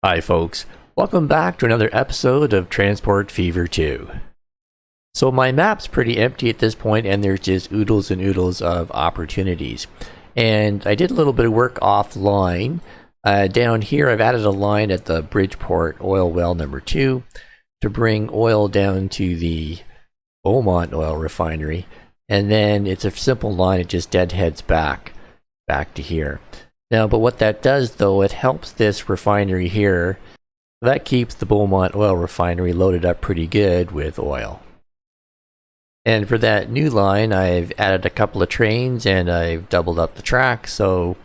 Hi folks, welcome back to another episode of Transport Fever 2. So my map's pretty empty at this point and there's just oodles and oodles of opportunities. And I did a little bit of work offline. Down here I've added a line at the Bridgeport oil well number 2 to bring oil down to the Beaumont oil refinery. And then it's a simple line, it just deadheads back to here. Now, but what that does though, it helps this refinery here. That keeps the Beaumont oil refinery loaded up pretty good with oil. And for that new line, I've added a couple of trains and I've doubled up the track. So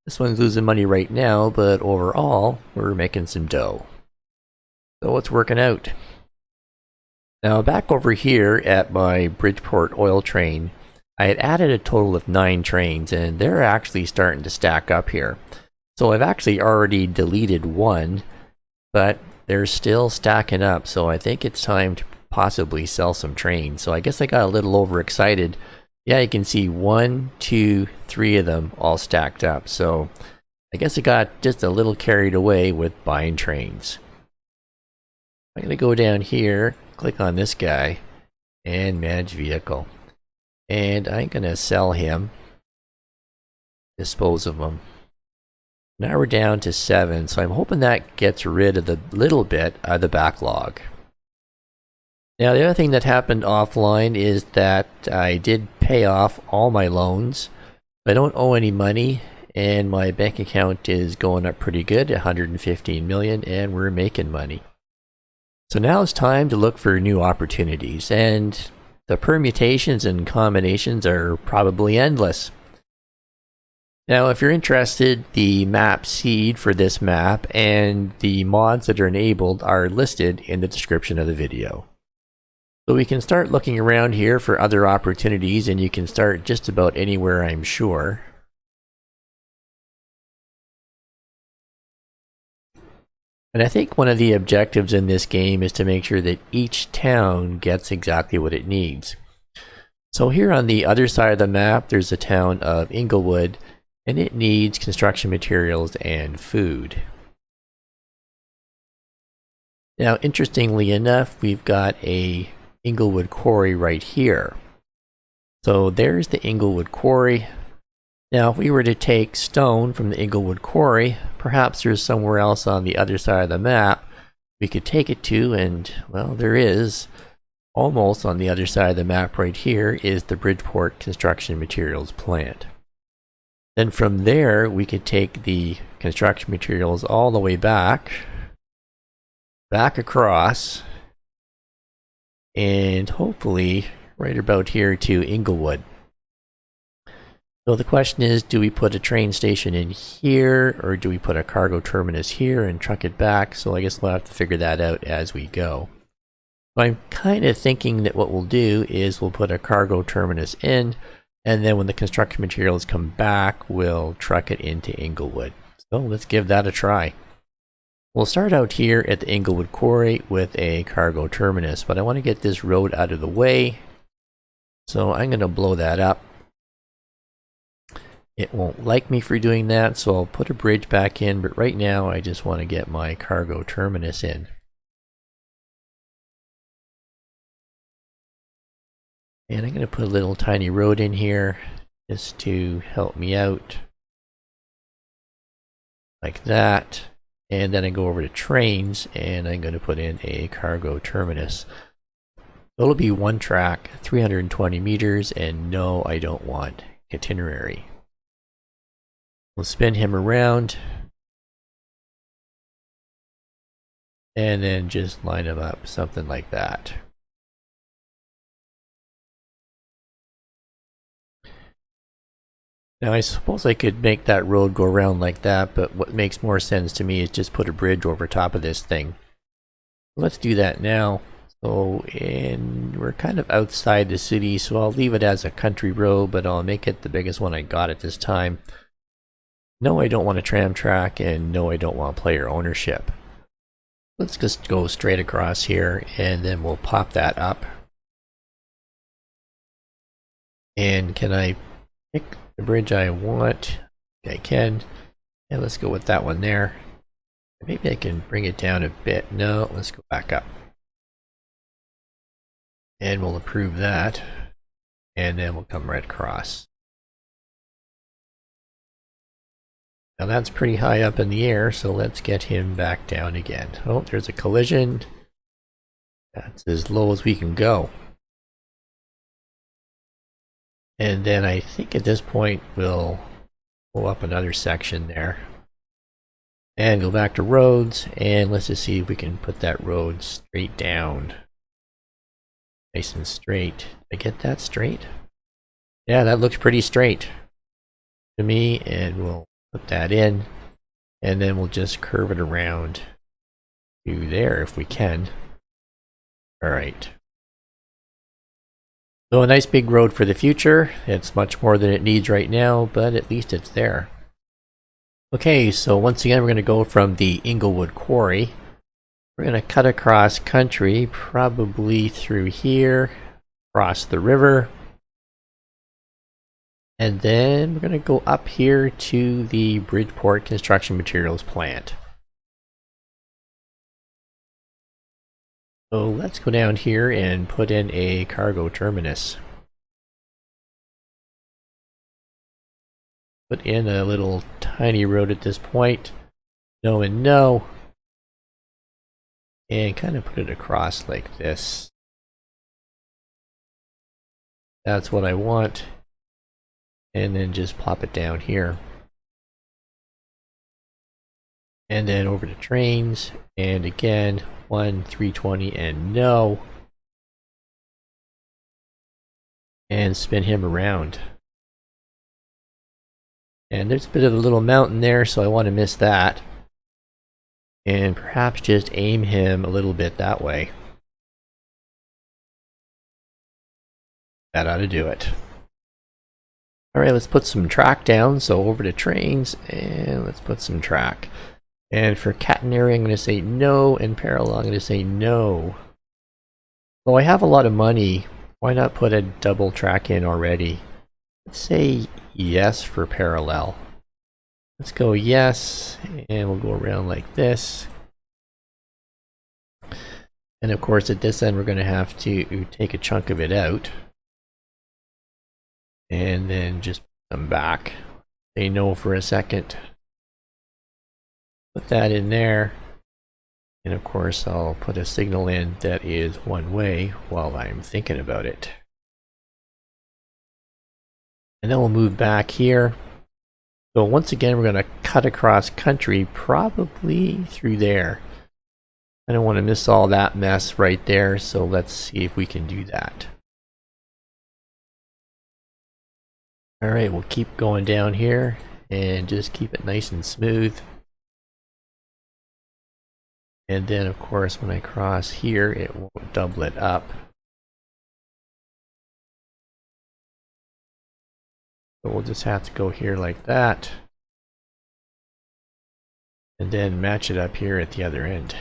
this one's losing money right now, but overall, we're making some dough. So it's working out. Now back over here at my Bridgeport oil train, I had added a total of 9 trains and they're actually starting to stack up here. So I've actually already deleted one, but they're still stacking up. So I think it's time to possibly sell some trains. So I guess I got a little overexcited. Yeah, you can see 1, 2, 3 of them all stacked up. So I guess I got just a little carried away with buying trains. I'm going to go down here, click on this guy, and manage vehicle. And I'm going to sell him, dispose of him. Now we're down to 7, so I'm hoping that gets rid of the little bit of the backlog. Now the other thing that happened offline is that I did pay off all my loans. I don't owe any money and my bank account is going up pretty good, 115 million, and we're making money. So now it's time to look for new opportunities, and the permutations and combinations are probably endless. Now, if you're interested, the map seed for this map and the mods that are enabled are listed in the description of the video. So we can start looking around here for other opportunities, and you can start just about anywhere, I'm sure. And I think one of the objectives in this game is to make sure that each town gets exactly what it needs. So here on the other side of the map, there's the town of Inglewood, and it needs construction materials and food. Now, interestingly enough, we've got a Inglewood quarry right here. So there's the Inglewood quarry. Now, if we were to take stone from the Inglewood quarry, perhaps there's somewhere else on the other side of the map we could take it to, and, well, there is. Almost on the other side of the map right here is the Bridgeport Construction Materials plant. Then from there, we could take the construction materials all the way back across, and hopefully right about here to Inglewood. So the question is, do we put a train station in here, or do we put a cargo terminus here and truck it back? So I guess we'll have to figure that out as we go. I'm kind of thinking that what we'll do is we'll put a cargo terminus in, and then when the construction materials come back, we'll truck it into Inglewood. So let's give that a try. We'll start out here at the Inglewood quarry with a cargo terminus, but I want to get this road out of the way. So I'm going to blow that up. It won't like me for doing that, so I'll put a bridge back in, but right now I just want to get my cargo terminus in. And I'm going to put a little tiny road in here just to help me out. Like that. And then I go over to trains and I'm going to put in a cargo terminus. It'll be one track, 320 meters, and no, I don't want itinerary. We'll spin him around and then just line him up, something like that. Now I suppose I could make that road go around like that, but what makes more sense to me is just put a bridge over top of this thing. Let's do that now. So, and we're kind of outside the city, so I'll leave it as a country road, but I'll make it the biggest one I got at this time. No, I don't want a tram track, and no, I don't want player ownership. Let's just go straight across here, and then we'll pop that up. And can I pick the bridge I want? I can. And let's go with that one there. Maybe I can bring it down a bit. No, let's go back up. And we'll approve that. And then we'll come right across. Now that's pretty high up in the air, so let's get him back down again. Oh, there's a collision. That's as low as we can go. And then I think at this point we'll pull up another section there. And go back to roads, and let's just see if we can put that road straight down. Nice and straight. Did I get that straight? Yeah, that looks pretty straight to me, and we'll put that in, and then we'll just curve it around to there if we can. Alright. So a nice big road for the future. It's much more than it needs right now, but at least it's there. Okay, so once again we're going to go from the Inglewood Quarry. We're going to cut across country, probably through here, across the river. And then we're going to go up here to the Bridgeport Construction Materials plant. So let's go down here and put in a cargo terminus. Put in a little tiny road at this point. No and no. And kind of put it across like this. That's what I want. And then just plop it down here. And then over to trains. And again, 1, 320 and no. And spin him around. And there's a bit of a little mountain there, so I want to miss that. And perhaps just aim him a little bit that way. That ought to do it. Alright, let's put some track down. So over to trains, and let's put some track. And for catenary, I'm going to say no, and parallel, I'm going to say no. Well, I have a lot of money. Why not put a double track in already? Let's say yes for parallel. Let's go yes, and we'll go around like this. And of course at this end we're going to have to take a chunk of it out. And then just come back. Say no for a second. Put that in there. And of course I'll put a signal in that is one way while I'm thinking about it. And then we'll move back here. So once again, we're going to cut across country, probably through there. I don't want to miss all that mess right there, so let's see if we can do that. Alright, we'll keep going down here and just keep it nice and smooth. And then of course when I cross here, it won't double it up. So we'll just have to go here like that. And then match it up here at the other end.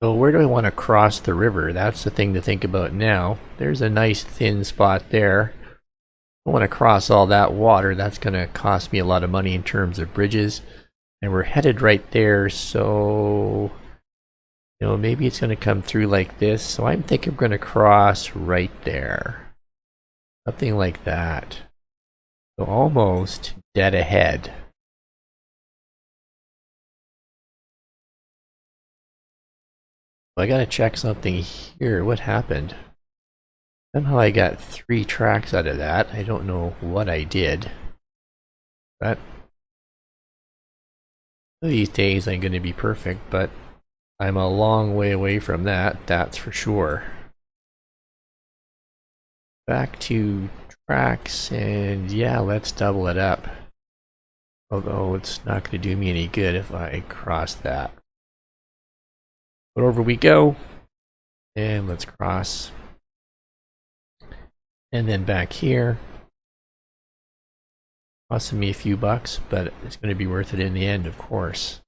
So where do I want to cross the river? That's the thing to think about now. There's a nice thin spot there. I want to cross all that water. That's going to cost me a lot of money in terms of bridges. And we're headed right there, so you know, maybe it's going to come through like this. So I'm thinking we're going to cross right there. Something like that. So almost dead ahead. I gotta check something here. What happened? Somehow I got 3 tracks out of that. I don't know what I did. But these days I'm gonna be perfect, but I'm a long way away from that, that's for sure. Back to tracks, and yeah, let's double it up. Although it's not going to do me any good if I cross that. But over we go, and let's cross. And then back here. Costing me a few bucks, but it's going to be worth it in the end, of course.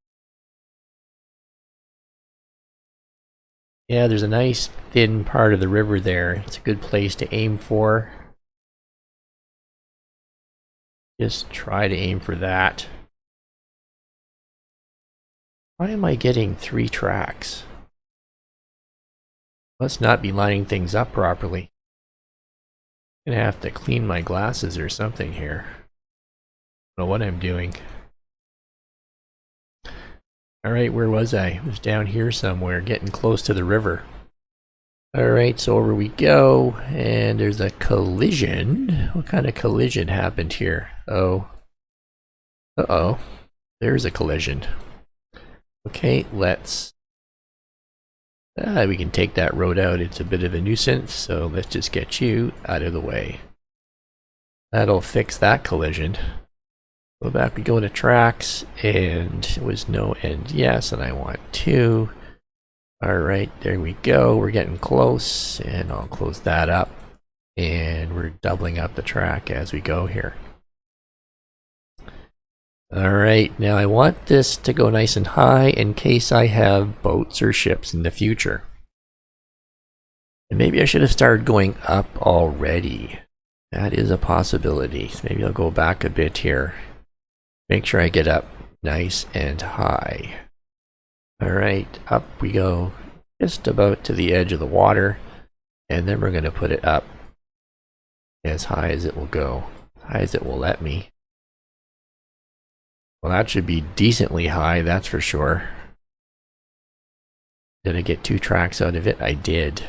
Yeah, there's a nice thin part of the river there. It's a good place to aim for. Just try to aim for that. Why am I getting 3 tracks? Must not be lining things up properly. I'm gonna have to clean my glasses or something here. I don't know what I'm doing. Alright, where was I? I was down here somewhere, getting close to the river. Alright, so over we go, and there's a collision. What kind of collision happened here? Oh. Uh-oh. There's a collision. Okay, let's... we can take that road out. It's a bit of a nuisance, so let's just get you out of the way. That'll fix that collision. Go back, we go to tracks, and it was no and yes, and I want 2. Alright, there we go. We're getting close, and I'll close that up. And we're doubling up the track as we go here. Alright, now I want this to go nice and high in case I have boats or ships in the future. And maybe I should have started going up already. That is a possibility. So maybe I'll go back a bit here. Make sure I get up nice and high. Alright, up we go just about to the edge of the water. And then we're going to put it up as high as it will go. As high as it will let me. Well, that should be decently high, that's for sure. Did I get 2 tracks out of it? I did.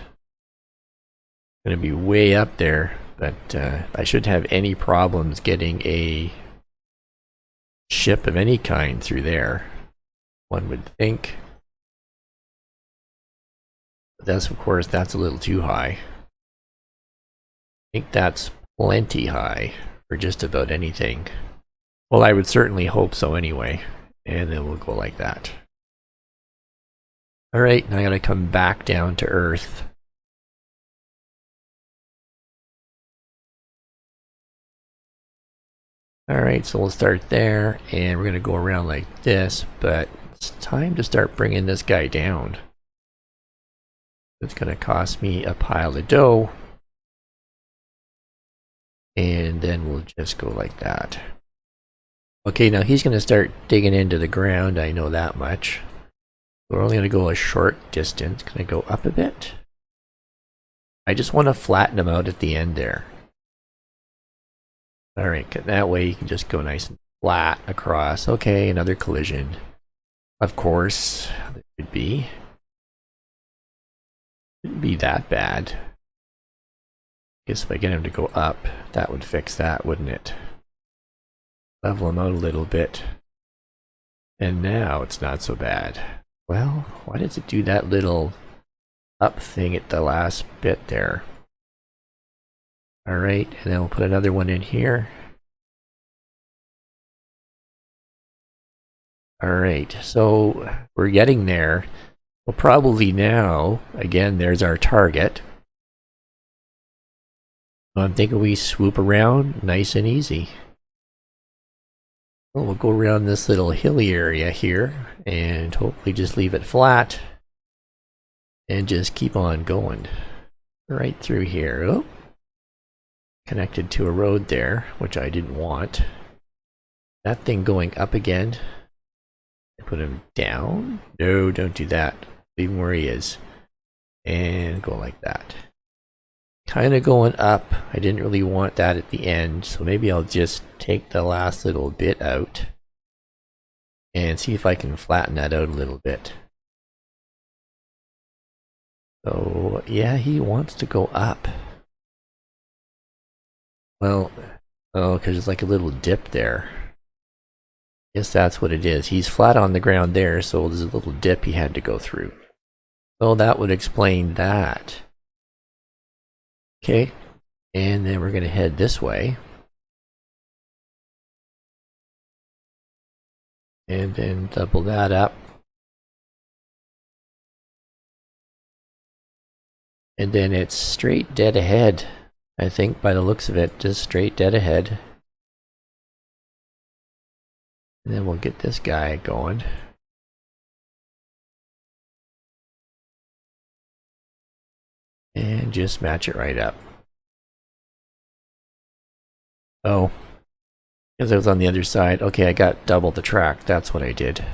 Gonna be way up there, but I shouldn't have any problems getting a ship of any kind through there, one would think. But that's, of course, that's a little too high. I think that's plenty high for just about anything. Well, I would certainly hope so anyway. And then we'll go like that. Alright, now I gotta come back down to Earth. Alright, so we'll start there, and we're gonna go around like this, but it's time to start bringing this guy down. It's gonna cost me a pile of dough. And then we'll just go like that. Okay, now he's gonna start digging into the ground, I know that much. We're only gonna go a short distance. Can I go up a bit? I just want to flatten him out at the end there. Alright, that way you can just go nice and flat across. Okay, another collision. Of course, there could be. Shouldn't be that bad. Guess if I get him to go up, that would fix that, wouldn't it? Level him out a little bit. And now it's not so bad. Well, why does it do that little up thing at the last bit there? Alright, and then we'll put another one in here. Alright, so we're getting there. Well, probably now, again, there's our target. So I'm thinking we swoop around nice and easy. Well, we'll go around this little hilly area here and hopefully just leave it flat and just keep on going right through here. Oh. Connected to a road there, which I didn't want. That thing going up again. I put him down. No, don't do that. Leave him where he is. And go like that. Kind of going up. I didn't really want that at the end, so maybe I'll just take the last little bit out and see if I can flatten that out a little bit. So, yeah, he wants to go up. Well, oh, because there's like a little dip there. Guess that's what it is. He's flat on the ground there, so there's a little dip he had to go through. So that would explain that. Okay, and then we're going to head this way. And then double that up. And then it's straight dead ahead. I think by the looks of it, just straight dead ahead. And then we'll get this guy going. And just match it right up. Oh, Because I was on the other side. Okay, I got double the track. That's what I did.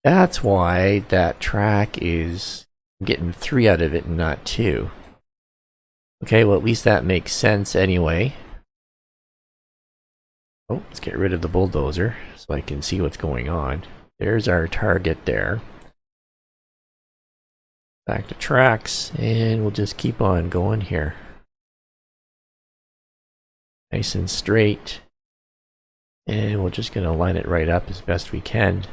That's why that track is getting 3 out of it and not 2. Okay, well at least that makes sense anyway. Oh, let's get rid of the bulldozer so I can see what's going on. There's our target there. Back to tracks, and we'll just keep on going here. Nice and straight. And we're just going to line it right up as best we can.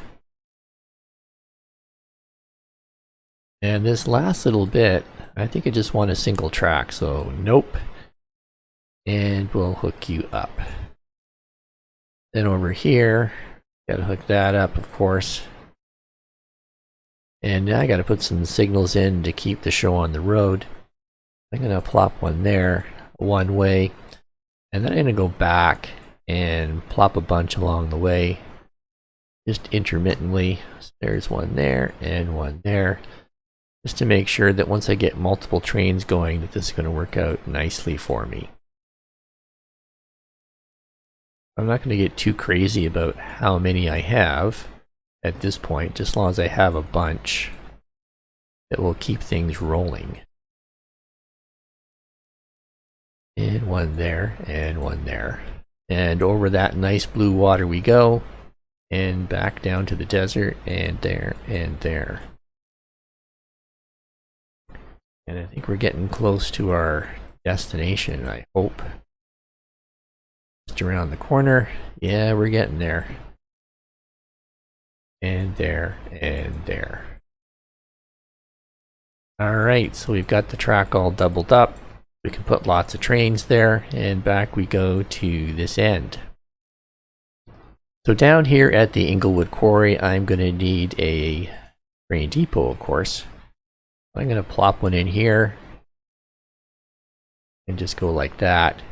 And this last little bit, I think I just want a single track, so nope. And we'll hook you up. Then over here, gotta hook that up, of course. And now I gotta put some signals in to keep the show on the road. I'm gonna plop one there, one way, and then I'm gonna go back and plop a bunch along the way, just intermittently. So there's one there and one there, just to make sure that once I get multiple trains going, that this is gonna work out nicely for me. I'm not going to get too crazy about how many I have at this point, just as long as I have a bunch that will keep things rolling. And one there, and one there. And over that nice blue water we go, and back down to the desert, and there, and there. And I think we're getting close to our destination, I hope. Just around the corner. Yeah, we're getting there. And there, and there. Alright, so we've got the track all doubled up. We can put lots of trains there, and back we go to this end. So down here at the Inglewood Quarry, I'm going to need a train depot, of course. I'm going to plop one in here, and just go like that.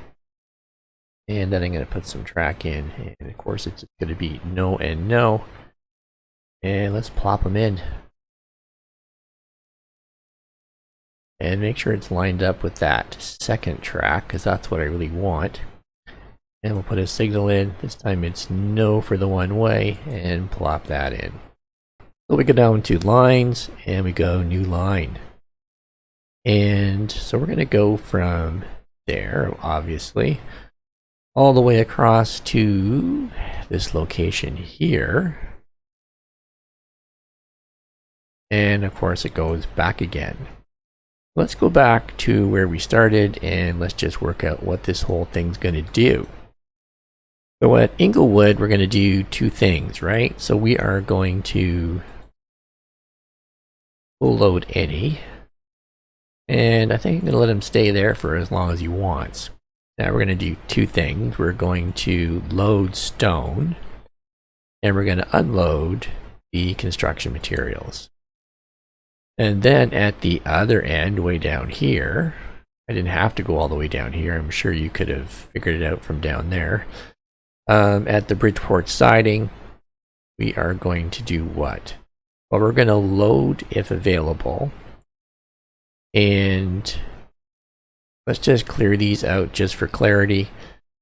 And then I'm going to put some track in, and of course it's going to be no and no. And let's plop them in. And make sure it's lined up with that second track, because that's what I really want. And we'll put a signal in. This time it's no for the one way, and plop that in. So we go down to lines, and we go new line. And so we're going to go from there, obviously, all the way across to this location here. And of course it goes back again. Let's go back to where we started, and let's just work out what this whole thing's going to do. So at Inglewood, we're going to do 2 things, right? So we are going to full load any, and I think I'm going to let him stay there for as long as he wants. Now we're going to do 2 things. We're going to load stone, and we're going to unload the construction materials. And then at the other end, way down here, I didn't have to go all the way down here. I'm sure you could have figured it out from down there. At the Bridgeport siding, we are going to do what? Well, we're going to load if available. And let's just clear these out just for clarity.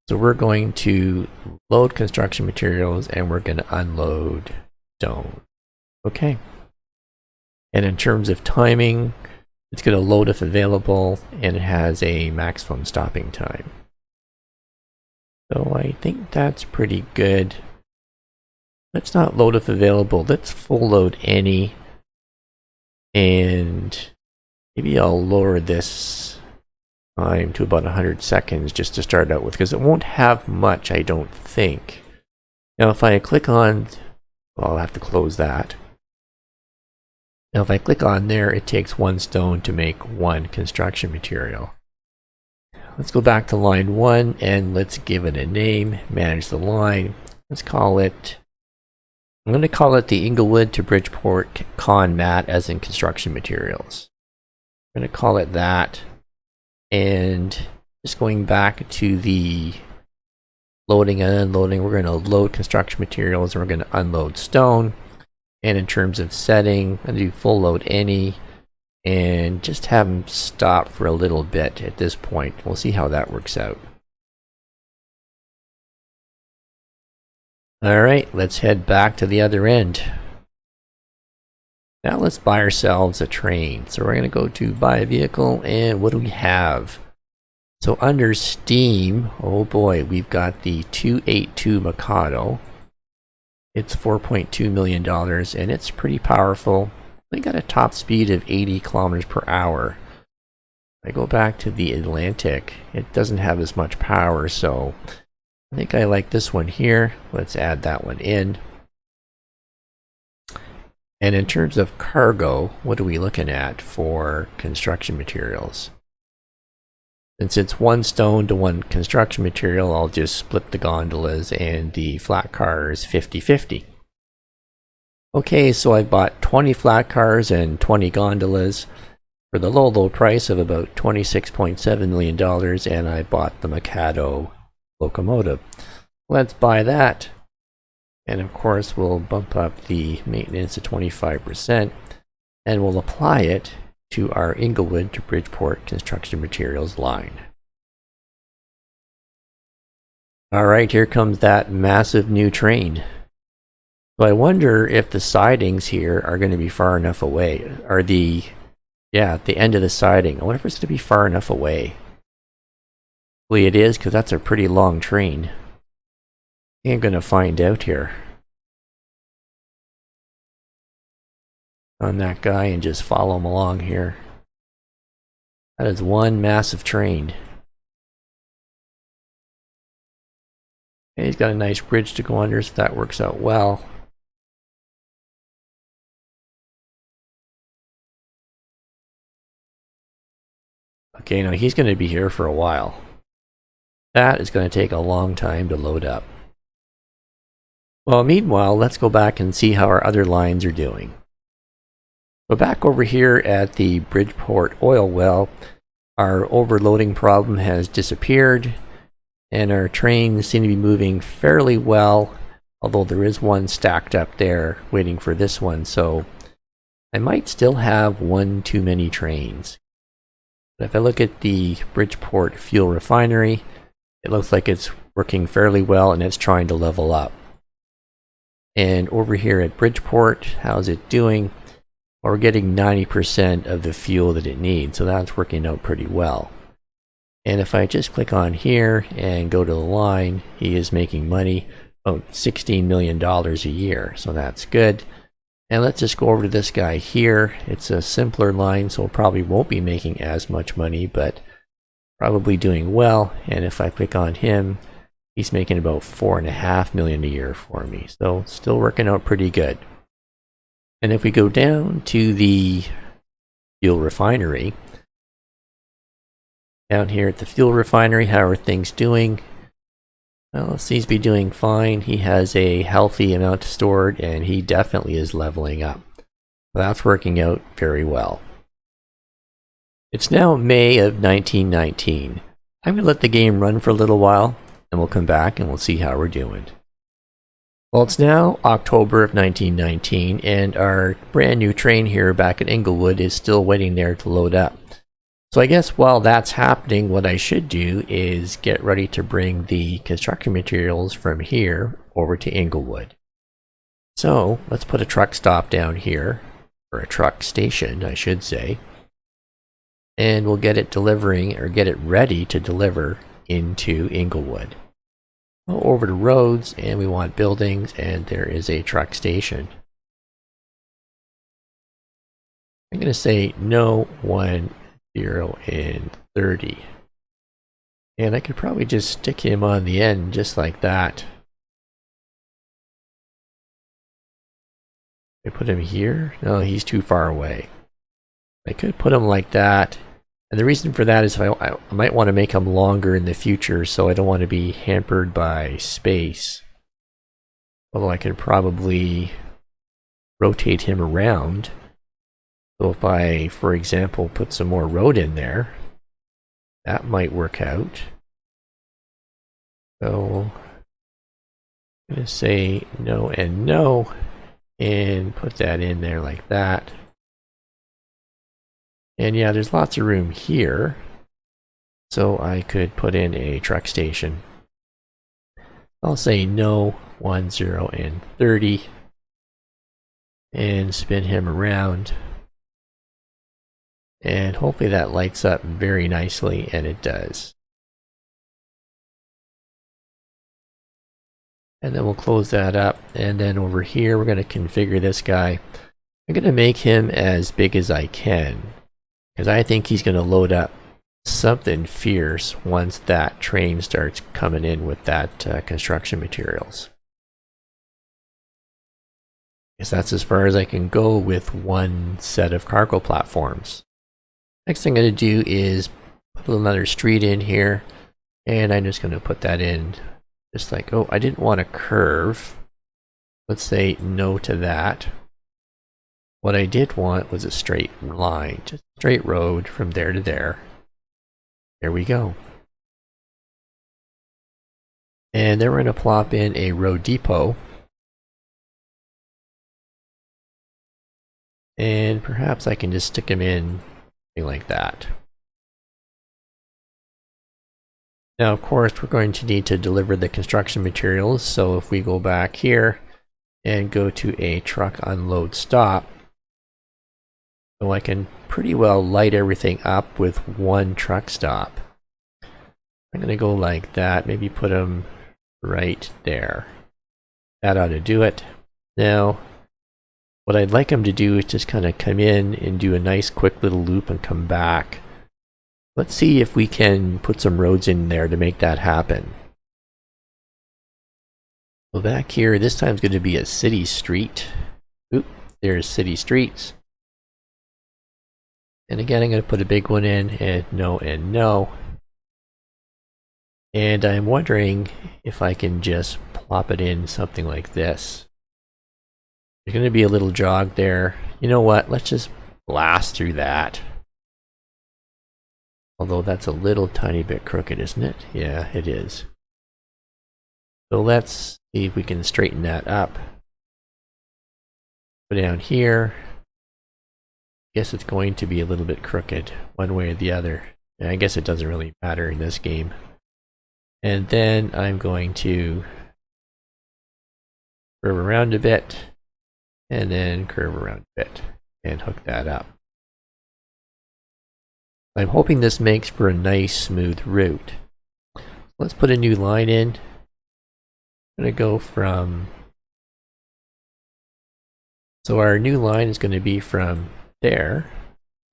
So we're going to load construction materials, and we're going to unload stone. Okay. And in terms of timing, it's going to load if available, and it has a maximum stopping time. So I think that's pretty good. Let's not load if available. Let's full load any. And maybe I'll lower this time to about 100 seconds just to start out with, because it won't have much, I don't think. Now if I click on, well, I'll have to close that. Now if I click on there, it takes 1 stone to make 1 construction material. Let's go back to line 1, and let's give it a name, manage the line. Let's call it, I'm going to call it the Inglewood to Bridgeport Con Mat, as in construction materials. I'm going to call it that. And just going back to the loading and unloading, we're going to load construction materials, and we're going to unload stone. And in terms of setting, I'm going to do full load any, and just have them stop for a little bit at this point. We'll see how that works out. Alright, let's head back to the other end. Now let's buy ourselves a train. So we're going to go to buy a vehicle, and what do we have? So under Steam, oh boy, we've got the 282 Mikado. It's $4.2 million, and it's pretty powerful. We got a top speed of 80 kilometers per hour. If I go back to the Atlantic, it doesn't have as much power, so I think I like this one here. Let's add that one in. And in terms of cargo, what are we looking at for construction materials? Since it's one stone to one construction material, I'll just split the gondolas, and the flat car is 50-50. Okay, so I bought 20 flat cars and 20 gondolas for the low price of about $26.7 million, and I bought the Mikado locomotive. Let's buy that. And of course, we'll bump up the maintenance to 25%, and we'll apply it to our Inglewood to Bridgeport construction materials line. Alright, here comes that massive new train. So I wonder if the sidings here are going to be far enough away. At the end of the siding. I wonder if it's going to be far enough away. Hopefully it is, because that's a pretty long train. I'm going to find out here. On that guy and just follow him along here. That is one massive train. Okay, he's got a nice bridge to go under, so that works out well. Okay, now he's going to be here for a while. That is going to take a long time to load up. Well, meanwhile, let's go back and see how our other lines are doing. So back over here at the Bridgeport oil well, our overloading problem has disappeared, and our trains seem to be moving fairly well, although there is one stacked up there waiting for this one, so I might still have one too many trains. But if I look at the Bridgeport fuel refinery, it looks like it's working fairly well and it's trying to level up. And over here at Bridgeport, how's it doing? Well, we're getting 90% of the fuel that it needs, so that's working out pretty well. And if I just click on here and go to the line, he is making money, about $16 million a year, so that's good. And let's just go over to this guy here. It's a simpler line, so probably won't be making as much money, but probably doing well. And if I click on him, he's making about $4.5 million a year for me, so still working out pretty good. And if we go down to the fuel refinery, down here at the fuel refinery, how are things doing? Well, it seems to be doing fine. He has a healthy amount stored, and he definitely is leveling up. That's working out very well. It's now May of 1919. I'm going to let the game run for a little while, and we'll come back and we'll see how we're doing. Well, it's now October of 1919, and our brand new train here back at Inglewood is still waiting there to load up. So I guess while that's happening, what I should do is get ready to bring the construction materials from here over to Inglewood. So let's put a truck stop down here, or a truck station, I should say, and we'll get it delivering, or get it ready to deliver into Inglewood. Over to roads, and we want buildings, and there is a truck station. I'm going to say no, 1, 0, and 30. And I could probably just stick him on the end just like that. I put him here? No, he's too far away. I could put him like that. And the reason for that is I might want to make him longer in the future, so I don't want to be hampered by space. Although I could probably rotate him around. So if I, for example, put some more road in there, that might work out. So I'm going to say no and no, and put that in there like that. And yeah, there's lots of room here, so I could put in a truck station. I'll say no, 1, 0, and 30. And spin him around. And hopefully that lights up very nicely, and it does. And then we'll close that up. And then over here, we're going to configure this guy. I'm going to make him as big as I can, because I think he's going to load up something fierce once that train starts coming in with that construction materials. Because that's as far as I can go with one set of cargo platforms. Next thing I'm going to do is put another street in here, and I'm just going to put that in just like, oh, I didn't want a curve. Let's say no to that. What I did want was a straight line, just a straight road from there to there. There we go. And then we're going to plop in a road depot. And perhaps I can just stick them in something like that. Now, of course, we're going to need to deliver the construction materials. So if we go back here and go to a truck unload stop, so I can pretty well light everything up with one truck stop. I'm going to go like that, maybe put them right there. That ought to do it. Now, what I'd like them to do is just kind of come in and do a nice quick little loop and come back. Let's see if we can put some roads in there to make that happen. So back here, this time is going to be a city street. Oop, there's city streets. And again, I'm going to put a big one in, and no, and no. And I'm wondering if I can just plop it in something like this. There's going to be a little jog there. You know what? Let's just blast through that. Although that's a little tiny bit crooked, isn't it? Yeah, it is. So let's see if we can straighten that up. Go down here. Guess it's going to be a little bit crooked, one way or the other. And I guess it doesn't really matter in this game. And then I'm going to curve around a bit, and then curve around a bit, and hook that up. I'm hoping this makes for a nice smooth route. Let's put a new line in. I'm going to go from... So our new line is going to be from there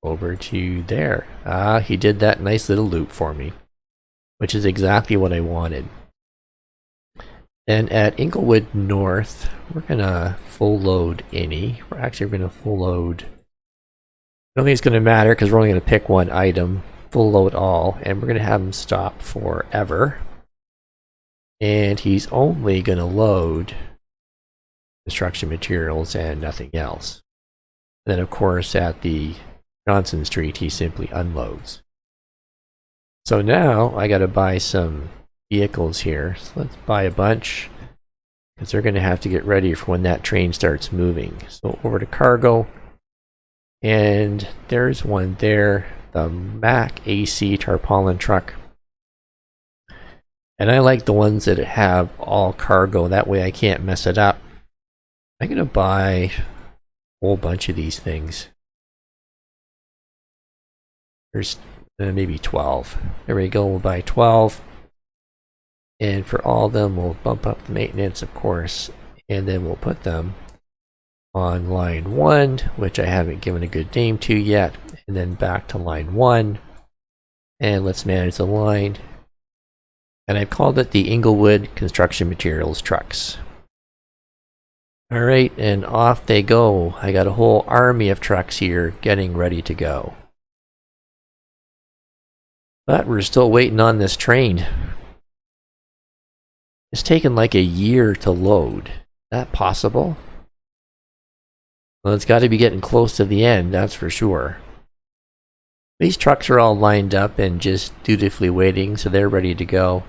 over to there. Ah, he did that nice little loop for me, which is exactly what I wanted. And at Inglewood North, we're going to full load any. We're actually going to full load... I don't think it's going to matter because we're only going to pick one item, full load all, and we're going to have him stop forever. And he's only going to load construction materials and nothing else. And then, of course, at the Johnson Street, he simply unloads. So now I got to buy some vehicles here. So let's buy a bunch, because they're going to have to get ready for when that train starts moving. So over to cargo. And there's one there, the Mack AC tarpaulin truck. And I like the ones that have all cargo, that way I can't mess it up. I'm going to buy a whole bunch of these things. There's maybe 12. There we go, we'll buy 12. And for all of them, we'll bump up the maintenance, of course, and then we'll put them on line 1, which I haven't given a good name to yet, and then back to line 1, and let's manage the line, and I've called it the Inglewood Construction Materials Trucks. Alright, and off they go. I got a whole army of trucks here getting ready to go. But we're still waiting on this train. It's taken like a year to load. Is that possible? Well, it's got to be getting close to the end, that's for sure. These trucks are all lined up and just dutifully waiting, so they're ready to go.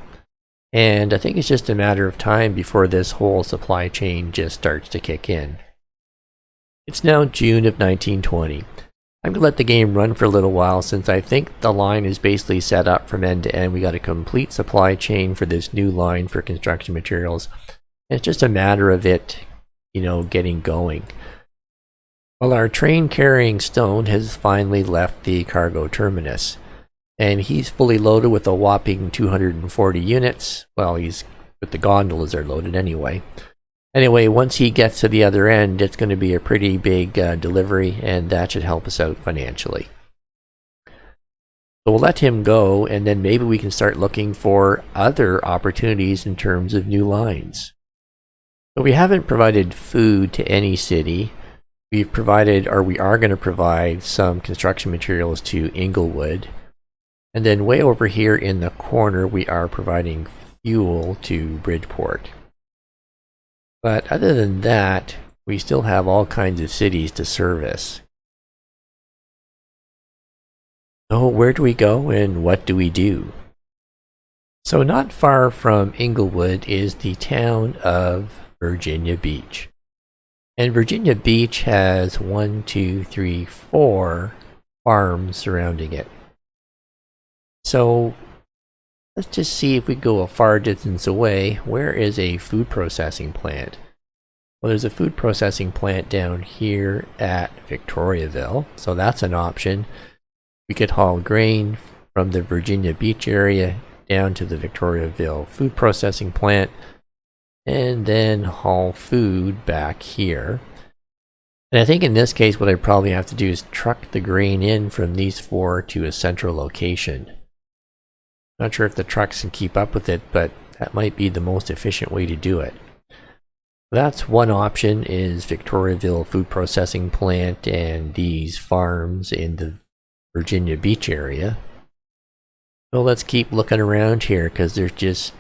And I think it's just a matter of time before this whole supply chain just starts to kick in. It's now June of 1920. I'm going to let the game run for a little while since I think the line is basically set up from end to end. We got a complete supply chain for this new line for construction materials. It's just a matter of it, getting going. Well, our train carrying stone has finally left the cargo terminus. And he's fully loaded with a whopping 240 units. Well, but the gondolas are loaded anyway. Anyway, once he gets to the other end, it's going to be a pretty big delivery, and that should help us out financially. So we'll let him go, and then maybe we can start looking for other opportunities in terms of new lines. So we haven't provided food to any city. We've provided, or we are going to provide, some construction materials to Inglewood. And then way over here in the corner, we are providing fuel to Bridgeport. But other than that, we still have all kinds of cities to service. So where do we go and what do we do? So not far from Inglewood is the town of Virginia Beach. And Virginia Beach has 4 farms surrounding it. So let's just see if we go a far distance away. Where is a food processing plant? Well, there's a food processing plant down here at Victoriaville, so that's an option. We could haul grain from the Virginia Beach area down to the Victoriaville food processing plant and then haul food back here. And I think in this case what I probably have to do is truck the grain in from these 4 to a central location. Not sure if the trucks can keep up with it, but that might be the most efficient way to do it. That's one option, is Victoriaville food processing plant and these farms in the Virginia Beach area. Well, let's keep looking around here because there's just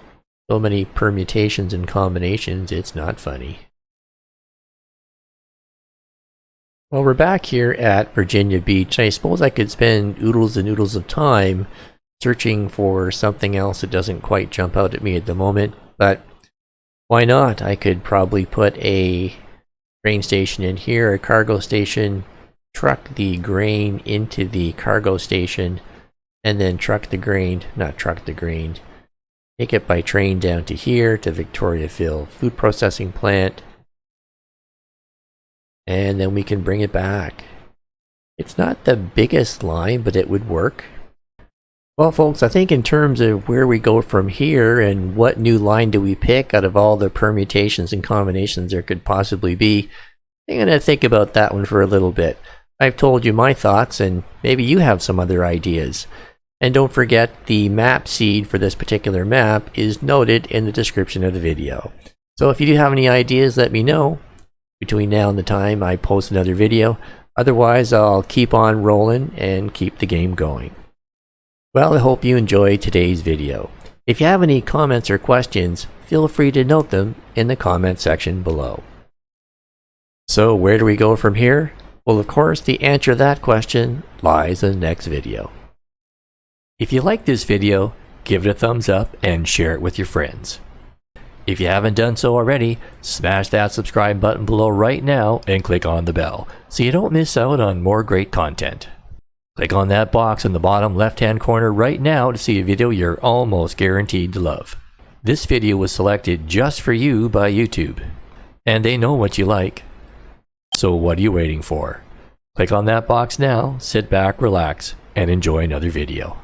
so many permutations and combinations, it's not funny. Well, we're back here at Virginia Beach. I suppose I could spend oodles and oodles of time searching for something else that doesn't quite jump out at me at the moment, but why not? I could probably put a grain station in here, a cargo station, truck the grain into the cargo station, and then take it by train down to here to Victoriaville food processing plant, and then we can bring it back. It's not the biggest line, but it would work. Well, folks, I think in terms of where we go from here and what new line do we pick out of all the permutations and combinations there could possibly be, I'm going to think about that one for a little bit. I've told you my thoughts, and maybe you have some other ideas. And don't forget, the map seed for this particular map is noted in the description of the video. So if you do have any ideas, let me know between now and the time I post another video. Otherwise, I'll keep on rolling and keep the game going. Well, I hope you enjoyed today's video. If you have any comments or questions, feel free to note them in the comment section below. So where do we go from here? Well, of course, the answer to that question lies in the next video. If you like this video, give it a thumbs up and share it with your friends. If you haven't done so already, smash that subscribe button below right now and click on the bell so you don't miss out on more great content. Click on that box in the bottom left-hand corner right now to see a video you're almost guaranteed to love. This video was selected just for you by YouTube, and they know what you like. So what are you waiting for? Click on that box now, sit back, relax, and enjoy another video.